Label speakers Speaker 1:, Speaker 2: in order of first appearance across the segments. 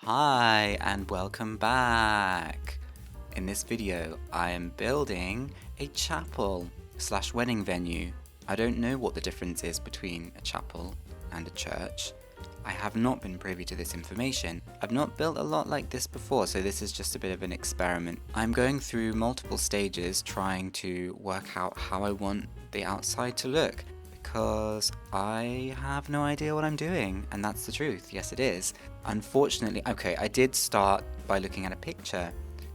Speaker 1: Hi and welcome back. In this video I am building a chapel slash wedding venue. I don't know what the difference is between a chapel and a church. I have not been privy to this information. I've not built a lot like this before, so this is just a bit of an experiment. I'm going through multiple stages trying to work out how I want the outside to look, because I have no idea what I'm doing, and that's the truth. Yes, it is. Unfortunately, okay, I did start by looking at a picture,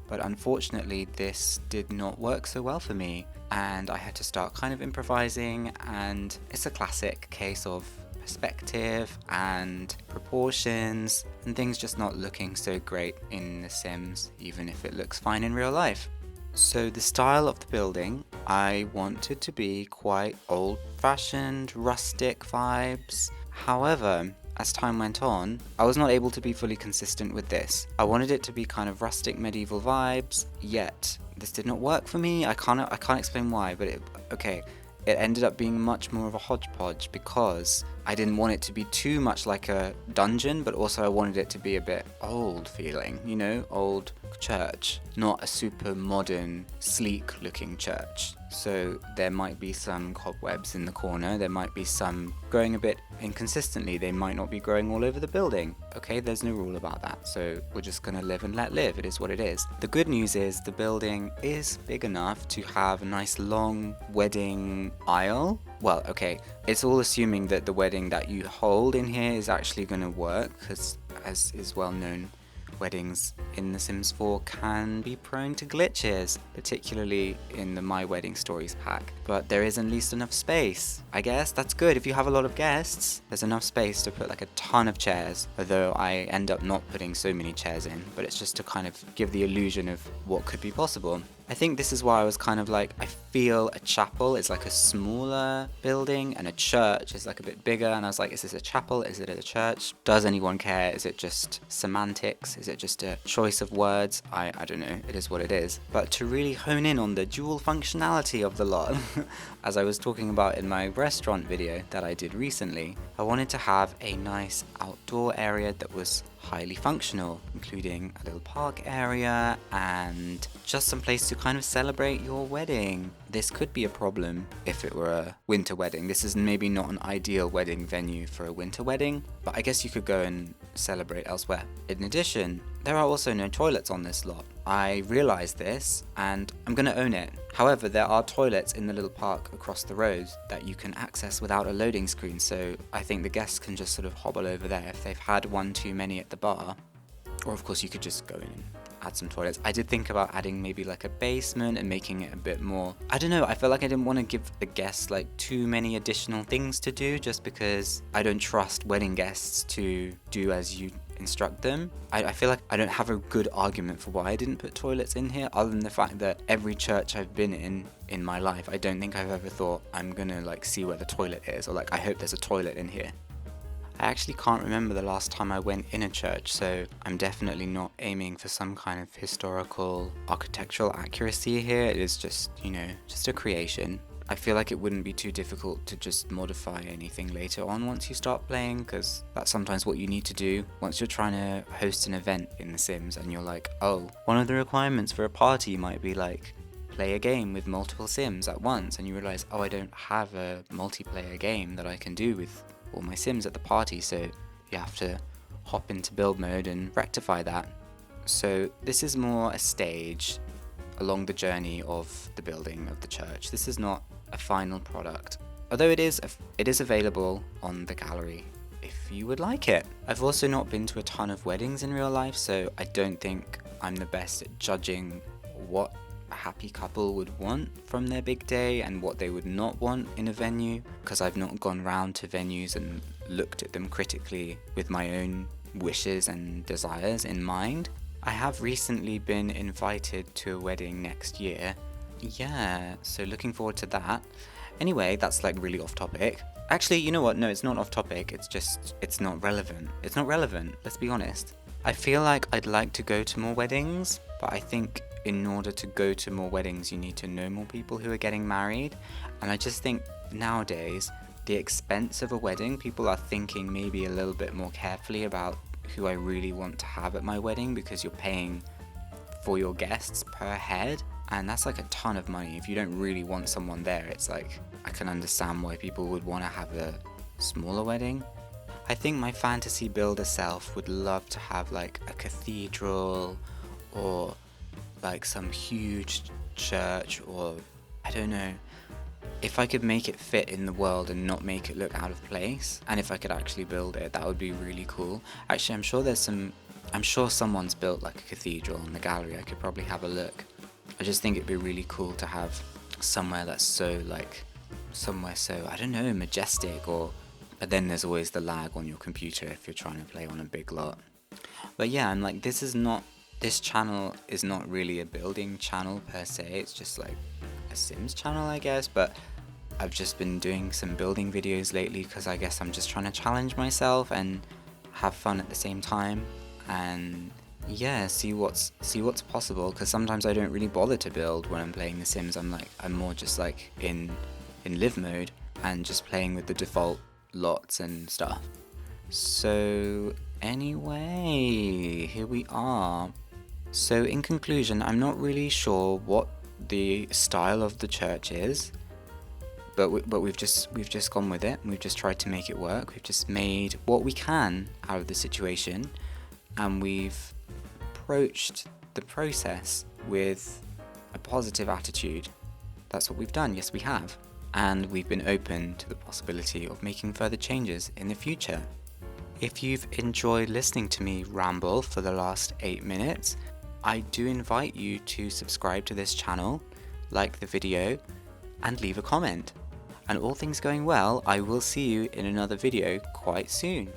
Speaker 1: but unfortunately this did not work so well for me, and I had to start kind of improvising, and it's a classic case of perspective and proportions and things just not looking so great in The Sims, even if it looks fine in real life. So the style of the building, I wanted to be quite old-fashioned, rustic vibes. However, as time went on, I was not able to be fully consistent with this. I wanted it to be kind of rustic medieval vibes, yet this did not work for me. I can't explain why, but it ended up being much more of a hodgepodge because I didn't want it to be too much like a dungeon, but also I wanted it to be a bit old feeling, you know, old church, not a super modern, sleek looking church. So there might be some cobwebs in the corner, there might be some growing a bit inconsistently, they might not be growing all over the building. Okay, there's no rule about that, so we're just gonna live and let live. It is what it is. The good news is the building is big enough to have a nice long wedding aisle. Well, okay, it's all assuming that the wedding that you hold in here is actually gonna work, because as is well known, weddings in The Sims 4 can be prone to glitches, particularly in the My Wedding Stories pack. But there is at least enough space. I guess that's good. If you have a lot of guests, there's enough space to put like a ton of chairs, although I end up not putting so many chairs in, but it's just to kind of give the illusion of what could be possible. I think this is why I was kind of like, I feel a chapel is like a smaller building and a church is like a bit bigger, and I was like, is this a chapel? Is it a church? Does anyone care? Is it just semantics? Is it just a choice of words? I don't know, it is what it is. But to really hone in on the dual functionality of the lot, as I was talking about in my restaurant video that I did recently, I wanted to have a nice outdoor area that was highly functional, including a little park area and just some place to kind of celebrate your wedding. This could be a problem if it were a winter wedding. This is maybe not an ideal wedding venue for a winter wedding, but I guess you could go and celebrate elsewhere. In addition, there are also no toilets on this lot. I realized this and I'm gonna own it. However, there are toilets in the little park across the road that you can access without a loading screen, so I think the guests can just sort of hobble over there if they've had one too many at the bar. Or of course you could just go in and add some toilets. I did think about adding maybe like a basement and making it a bit more, I don't know, I felt like I didn't want to give the guests like too many additional things to do, just because I don't trust wedding guests to do as you instruct them. I feel like I don't have a good argument for why I didn't put toilets in here, other than the fact that every church I've been in my life, I don't think I've ever thought I'm gonna like see where the toilet is, or like I hope there's a toilet in here. I actually can't remember the last time I went in a church, so I'm definitely not aiming for some kind of historical architectural accuracy here. It is just, you know, just a creation. I feel like it wouldn't be too difficult to just modify anything later on once you start playing, because that's sometimes what you need to do once you're trying to host an event in The Sims and you're like, oh, one of the requirements for a party might be like play a game with multiple Sims at once, and you realize, oh, I don't have a multiplayer game that I can do with all my Sims at the party, so you have to hop into build mode and rectify that. So this is more a stage along the journey of the building of the church. This is not a final product, although it is available on the gallery if you would like it. I've also not been to a ton of weddings in real life, so I don't think I'm the best at judging what a happy couple would want from their big day and what they would not want in a venue, because I've not gone round to venues and looked at them critically with my own wishes and desires in mind. I have recently been invited to a wedding next year. Yeah, so looking forward to that. Anyway, that's like really off topic. Actually, you know what? No, it's not off topic. It's not relevant. It's not relevant, let's be honest. I feel like I'd like to go to more weddings, but I think in order to go to more weddings, you need to know more people who are getting married. And I just think nowadays, the expense of a wedding, people are thinking maybe a little bit more carefully about who I really want to have at my wedding, because you're paying for your guests per head, and that's like a ton of money. If you don't really want someone there, it's like, I can understand why people would want to have a smaller wedding. I think my fantasy builder self would love to have like a cathedral, or like some huge church, or I don't know, if I could make it fit in the world and not make it look out of place, and if I could actually build it, that would be really cool. Actually, I'm sure someone's built like a cathedral in the gallery. I could probably have a look. I just think it'd be really cool to have somewhere that's so like, somewhere so, I don't know, majestic, but then there's always the lag on your computer if you're trying to play on a big lot. But yeah, I'm like, this channel is not really a building channel per se, it's just like a Sims channel, I guess, but I've just been doing some building videos lately because I guess I'm just trying to challenge myself and have fun at the same time, and yeah, see what's possible, because sometimes I don't really bother to build when I'm playing The Sims. I'm more just like in live mode and just playing with the default lots and stuff. So anyway, here we are. So in conclusion, I'm not really sure what the style of the church is, but we've just gone with it. We've just tried to make it work. We've just made what we can out of the situation, and we've approached the process with a positive attitude. That's what we've done. Yes, we have. And we've been open to the possibility of making further changes in the future. If you've enjoyed listening to me ramble for the last 8 minutes, I do invite you to subscribe to this channel, like the video, and leave a comment. And all things going well, I will see you in another video quite soon.